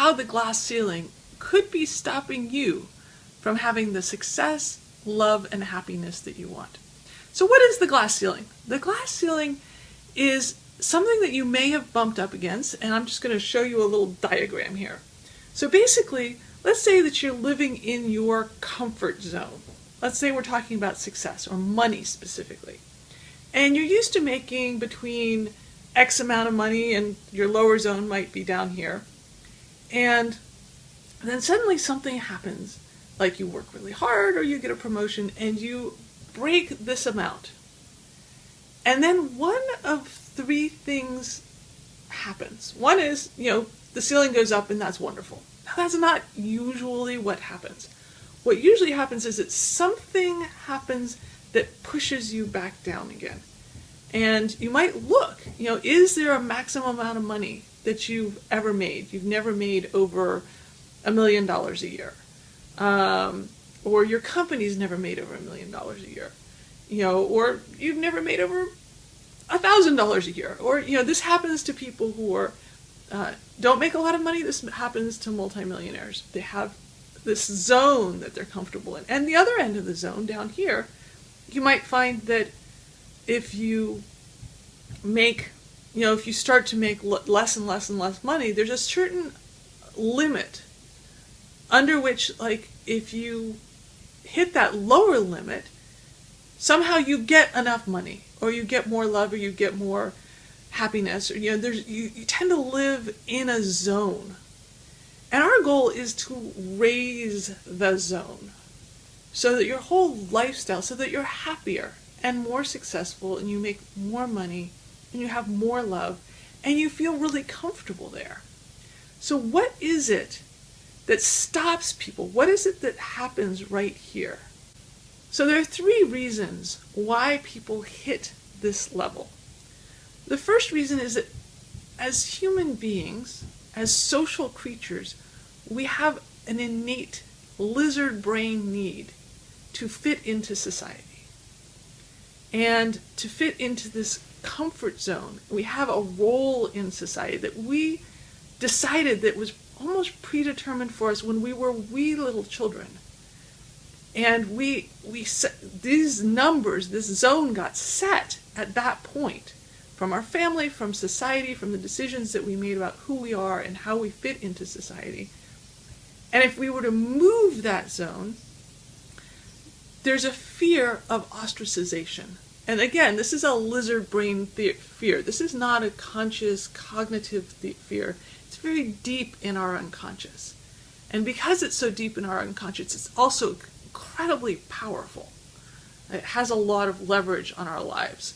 how the glass ceiling could be stopping you from having the success, love, and happiness that you want. So what is the glass ceiling? The glass ceiling is something that you may have bumped up against, and I'm just going to show you a little diagram here. So basically, let's say that you're living in your comfort zone. Let's say we're talking about success or money specifically. And you're used to making between X amount of money, and your lower zone might be down here. And then suddenly something happens, like you work really hard or you get a promotion and you break this amount. And then one of three things happens. One is, the ceiling goes up and that's wonderful. Now that's not usually what happens. What usually happens is that something happens that pushes you back down again. And you might look, is there a maximum amount of money that you've ever made? You've never made over $1 million a year. Or your company's never made over $1 million a year. Or you've never made over $1,000 a year. Or, this happens to people who are, don't make a lot of money. This happens to multimillionaires. They have this zone that they're comfortable in. And the other end of the zone down here, you might find that if you make, if you start to make less and less and less money, there's a certain limit under which, like, if you hit that lower limit, somehow you get enough money, or you get more love, or you get more happiness, or, you tend to live in a zone. And our goal is to raise the zone so that your whole lifestyle, so that you're happier and more successful, and you make more money, and you have more love, and you feel really comfortable there. So what is it that stops people? What is it that happens right here? So there are three reasons why people hit this level. The first reason is that as human beings, as social creatures, we have an innate lizard brain need to fit into society. And to fit into this comfort zone, we have a role in society that we decided that was almost predetermined for us when we were wee little children. And we set these numbers, this zone got set at that point from our family, from society, from the decisions that we made about who we are and how we fit into society. And if we were to move that zone, there's a fear of ostracization. And again, this is a lizard brain fear. This is not a conscious cognitive fear. It's very deep in our unconscious. And because it's so deep in our unconscious, it's also incredibly powerful. It has a lot of leverage on our lives.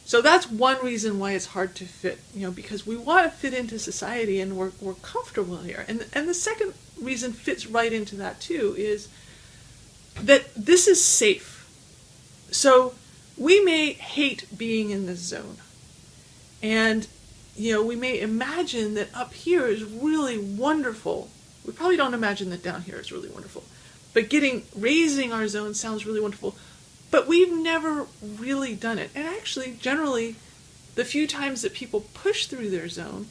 So that's one reason why it's hard to fit, because we want to fit into society and we're comfortable here. And the second reason fits right into that too, is that this is safe. So we may hate being in this zone. And, we may imagine that up here is really wonderful. We probably don't imagine that down here is really wonderful. But raising our zone sounds really wonderful. But we've never really done it. And actually, generally, the few times that people push through their zone,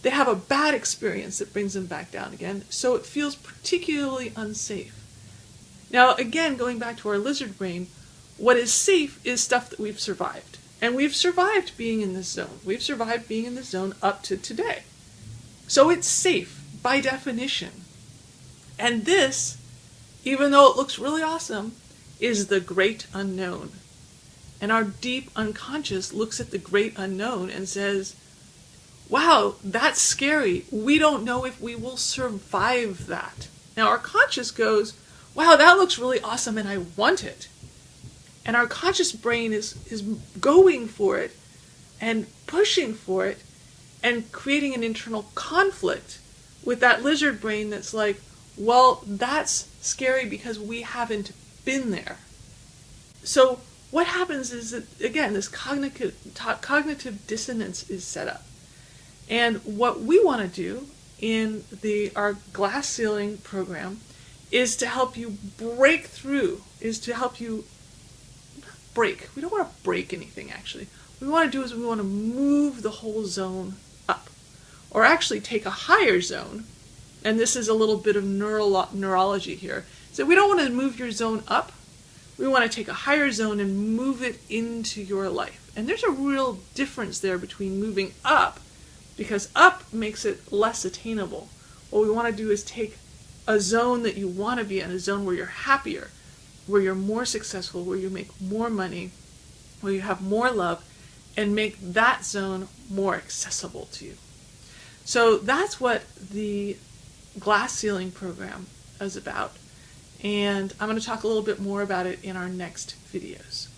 they have a bad experience that brings them back down again. So it feels particularly unsafe. Now, again, going back to our lizard brain, what is safe is stuff that we've survived. And we've survived being in this zone. We've survived being in this zone up to today. So it's safe by definition. And this, even though it looks really awesome, is the great unknown. And our deep unconscious looks at the great unknown and says, wow, that's scary. We don't know if we will survive that. Now our conscious goes, wow, that looks really awesome and I want it. And our conscious brain is going for it and pushing for it and creating an internal conflict with that lizard brain that's like, well, that's scary because we haven't been there. So what happens is that, again, this cognitive dissonance is set up. And what we want to do in our glass ceiling program is to help you break through, is to help you break. We don't want to break anything, actually. What we want to do is we want to move the whole zone up. Or actually take a higher zone and this is a little bit of neurology here, so we don't want to move your zone up. We want to take a higher zone and move it into your life. And there's a real difference there between moving up, because up makes it less attainable. What we want to do is take a zone that you want to be in, a zone where you're happier, where you're more successful, where you make more money, where you have more love, and make that zone more accessible to you. So that's what the glass ceiling program is about. And I'm going to talk a little bit more about it in our next videos.